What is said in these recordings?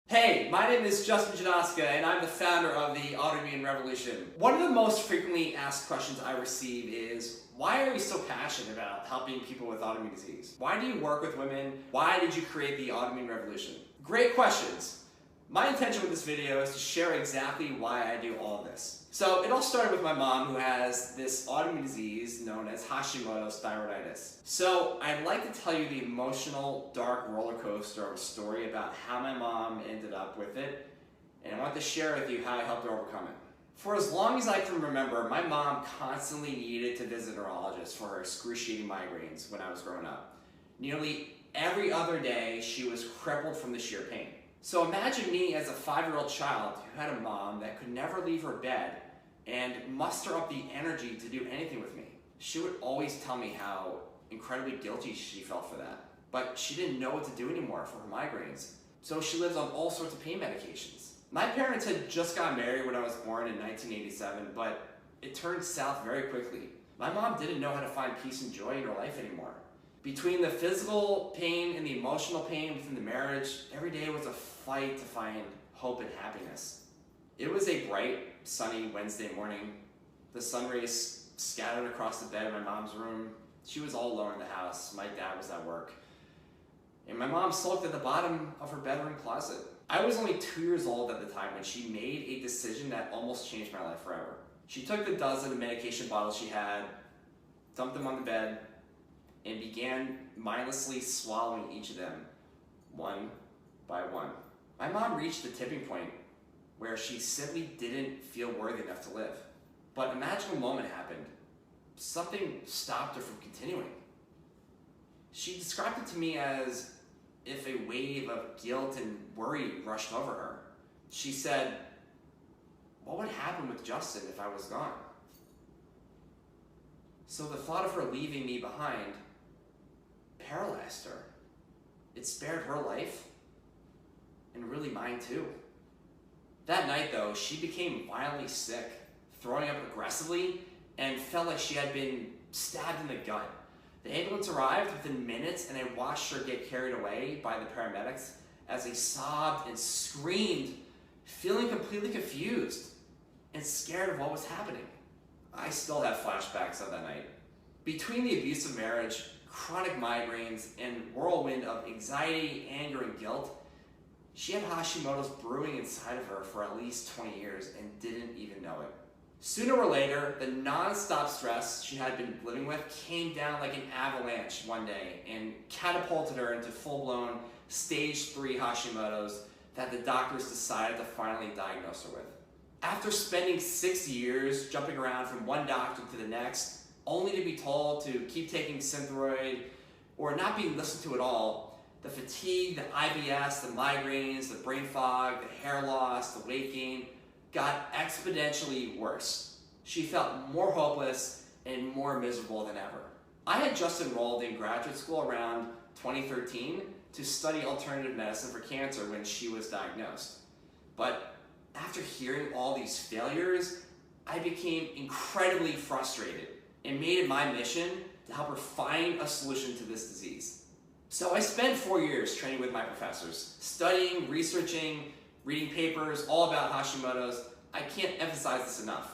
Hey, my name is Justin Janoska, and I'm the founder of the Autoimmune Revolution. One of the most frequently asked questions I receive is, why are you so passionate about helping people with autoimmune disease? Why do you work with women? Why did you create the Autoimmune Revolution? Great questions. My intention with this video is to share exactly why I do all of this. So it all started with my mom, who has this autoimmune disease known as Hashimoto's thyroiditis. So I'd like to tell you the emotional, dark roller coaster of a story about how my mom ended up with it, and I want to share with you how I helped her overcome it. For as long as I can remember, my mom constantly needed to visit a neurologist for her excruciating migraines when I was growing up. Nearly every other day, she was crippled from the sheer pain. So imagine me as a 5-year-old child who had a mom that could never leave her bed and muster up the energy to do anything with me. She would always tell me how incredibly guilty she felt for that, but she didn't know what to do anymore for her migraines. So she lives on all sorts of pain medications. My parents had just got married when I was born in 1987, but it turned south very quickly. My mom didn't know how to find peace and joy in her life anymore. Between the physical pain and the emotional pain within the marriage, every day was a fight to find hope and happiness. It was a bright, sunny Wednesday morning. The sun rays scattered across the bed in my mom's room. She was all alone in the house. My dad was at work. And my mom sulked at the bottom of her bedroom closet. I was only 2 years old at the time when she made a decision that almost changed my life forever. She took the dozen medication bottles she had, dumped them on the bed, and began mindlessly swallowing each of them, one by one. My mom reached the tipping point where she simply didn't feel worthy enough to live. But a magical moment happened. Something stopped her from continuing. She described it to me as if a wave of guilt and worry rushed over her. She said, "What would happen with Justin if I was gone?" So the thought of her leaving me behind paralyzed her. It spared her life, and really mine too. That night though, she became violently sick, throwing up aggressively, and felt like she had been stabbed in the gut. The ambulance arrived within minutes, and I watched her get carried away by the paramedics as they sobbed and screamed, feeling completely confused and scared of what was happening. I still have flashbacks of that night. Between the abusive marriage, chronic migraines, and whirlwind of anxiety, anger, and guilt, she had Hashimoto's brewing inside of her for at least 20 years and didn't even know it. Sooner or later, the non-stop stress she had been living with came down like an avalanche one day and catapulted her into full-blown stage 3 Hashimoto's that the doctors decided to finally diagnose her with. After spending 6 years jumping around from one doctor to the next, only to be told to keep taking Synthroid or not being listened to at all, the fatigue, the IBS, the migraines, the brain fog, the hair loss, the weight gain got exponentially worse. She felt more hopeless and more miserable than ever. I had just enrolled in graduate school around 2013 to study alternative medicine for cancer when she was diagnosed. But after hearing all these failures, I became incredibly frustrated and made it my mission to help her find a solution to this disease. So I spent 4 years training with my professors, studying, researching, reading papers all about Hashimoto's. I can't emphasize this enough.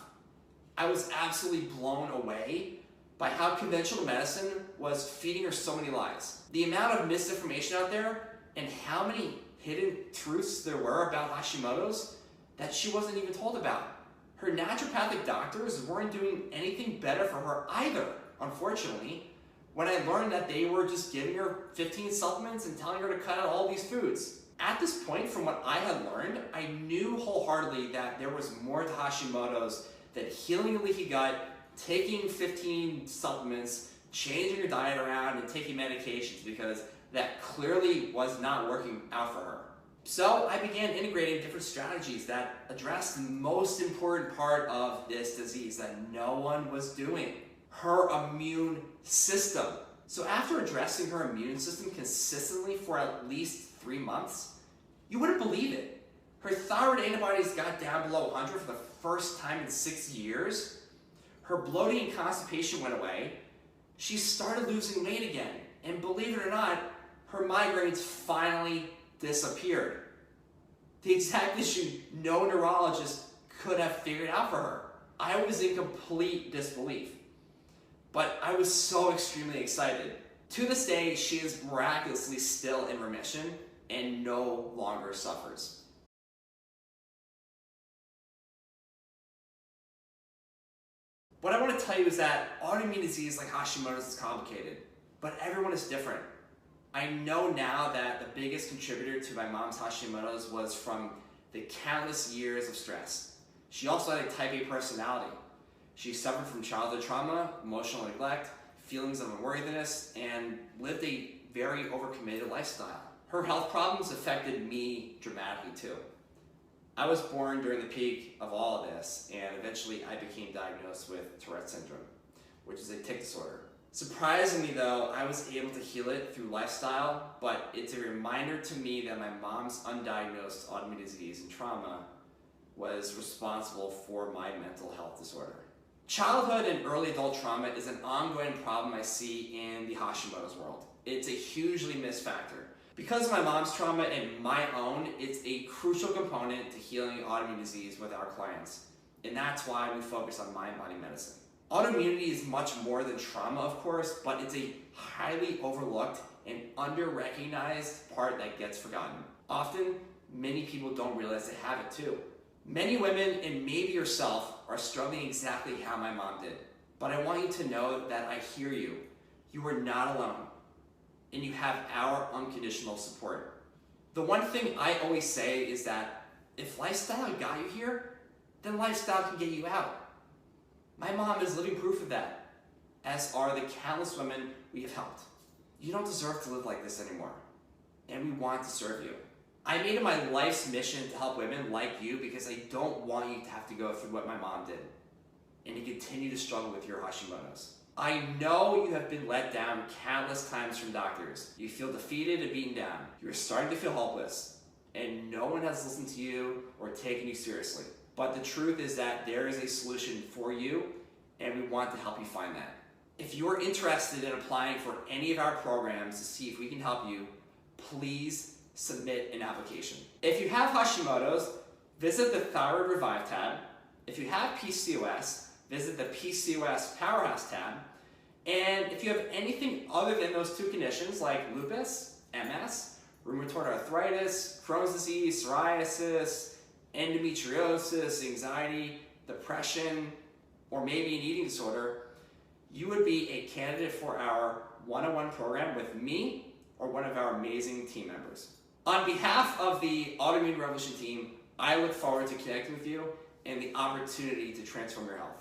I was absolutely blown away by how conventional medicine was feeding her so many lies. The amount of misinformation out there and how many hidden truths there were about Hashimoto's that she wasn't even told about. Her naturopathic doctors weren't doing anything better for her either, unfortunately, when I learned that they were just giving her 15 supplements and telling her to cut out all these foods. At this point, from what I had learned, I knew wholeheartedly that there was more to Hashimoto's than healing a leaky gut, taking 15 supplements, changing your diet around, and taking medications, because that clearly was not working out for her. So I began integrating different strategies that addressed the most important part of this disease that no one was doing: her immune system. So after addressing her immune system consistently for at least 3 months, you wouldn't believe it. Her thyroid antibodies got down below 100 for the first time in 6 years. Her bloating and constipation went away. She started losing weight again. And believe it or not, her migraines finally disappeared. The exact issue no neurologist could have figured out for her. I was in complete disbelief, but I was so extremely excited. To this day, she is miraculously still in remission and no longer suffers. What I want to tell you is that autoimmune disease like Hashimoto's is complicated, but everyone is different. I know now that the biggest contributor to my mom's Hashimoto's was from the countless years of stress. She also had a type A personality. She suffered from childhood trauma, emotional neglect, feelings of unworthiness, and lived a very overcommitted lifestyle. Her health problems affected me dramatically too. I was born during the peak of all of this, and eventually I became diagnosed with Tourette syndrome, which is a tic disorder. Surprisingly though, I was able to heal it through lifestyle, but it's a reminder to me that my mom's undiagnosed autoimmune disease and trauma was responsible for my mental health disorder. Childhood and early adult trauma is an ongoing problem I see in the Hashimoto's world. It's a hugely missed factor. Because of my mom's trauma and my own, it's a crucial component to healing autoimmune disease with our clients. And that's why we focus on mind-body medicine. Autoimmunity is much more than trauma, of course, but it's a highly overlooked and under-recognized part that gets forgotten. Often, many people don't realize they have it too. Many women, and maybe yourself, are struggling exactly how my mom did. But I want you to know that I hear you. You are not alone. And you have our unconditional support. The one thing I always say is that if lifestyle got you here, then lifestyle can get you out. My mom is living proof of that, as are the countless women we have helped. You don't deserve to live like this anymore, and we want to serve you. I made it my life's mission to help women like you because I don't want you to have to go through what my mom did and to continue to struggle with your Hashimoto's. I know you have been let down countless times from doctors. You feel defeated and beaten down. You're starting to feel hopeless, and no one has listened to you or taken you seriously. But the truth is that there is a solution for you, and we want to help you find that. If you're interested in applying for any of our programs to see if we can help you, please submit an application. If you have Hashimoto's, visit the Thyroid Revive tab. If you have PCOS, visit the PCOS Powerhouse tab. And if you have anything other than those two conditions like lupus, MS, rheumatoid arthritis, Crohn's disease, psoriasis, endometriosis, anxiety, depression, or maybe an eating disorder, you would be a candidate for our one-on-one program with me or one of our amazing team members. On behalf of the Autoimmune Revolution team, I look forward to connecting with you and the opportunity to transform your health.